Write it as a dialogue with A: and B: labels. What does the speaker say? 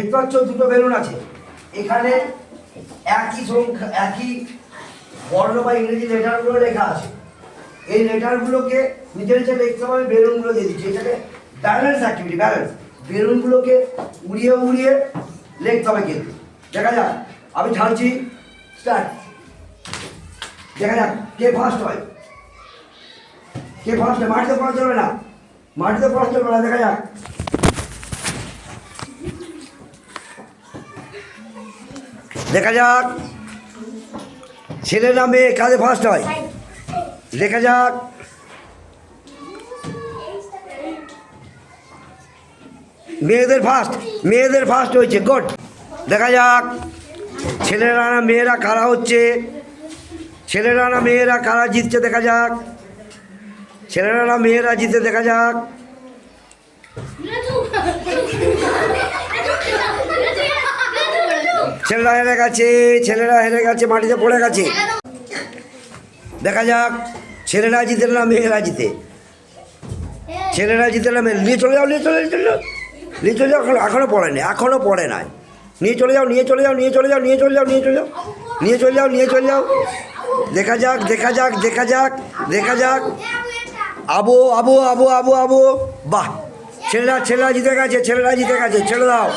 A: দেখতে পাচ্ছ দুটো বেলুন আছে, এখানে একই সংখ্যা একই বর্ণ বা ইংরেজি লেটারগুলো লেখা আছে। এই লেটারগুলোকে নিচে নিচে লিখতে হবে, বেলুনগুলো দিয়ে দিচ্ছি। এটাকে ব্যালেন্স অ্যাক্টিভিটি, ব্যালেন্স। বেলুনগুলোকে উড়িয়ে উড়িয়ে লিখতে হবে কিন্তু। দেখা যাক, আমি ঝাড়ছি, স্টার্ট। দেখা যাক কে ফার্স্ট হয়, কে ফার্স্ট হয়। মাটিতে পড়া চলবে না, মাটিতে পড়া চলবে না। দেখা যাক, দেখা যাক ছেলে না মেয়ে কাজে ফার্স্ট হয়। দেখা যাক, মেয়েদের ফার্স্ট, মেয়েদের ফার্স্ট হয়েছে, গুড। দেখা যাক ছেলেরা না মেয়েরা কারা হচ্ছে, ছেলেরা না মেয়েরা কারা জিতছে। দেখা যাক ছেলেরা না মেয়েরা জিতে। দেখা যাক, ছেলেরা হেরে গেছে, ছেলেরা হেরে গেছে, মাটিতে পড়ে গেছে। দেখা যাক ছেলেরা জিতে না মেয়েরা জিতে, ছেলেরা জিতে না মেয়ে। নিয়ে চলে যাও, নিয়ে চলে যাও, নিয়ে চলে যাও। এখনো পড়ে না, এখনো পড়ে নাই। নিয়ে চলে যাও, নিয়ে চলে যাও, নিয়ে চলে যাও, নিয়ে চলে যাও, নিয়ে চলে যাও, নিয়ে চলে যাও, নিয়ে চলে যাও। দেখা যাক, দেখা যাক, দেখা যাক, দেখা যাক। আবো আবো আবো আবো আবো, বাহ, ছেলেরা ছেলেরা জিতে গেছে, ছেলেরা জিতে গেছে। ছেড়ে দাও।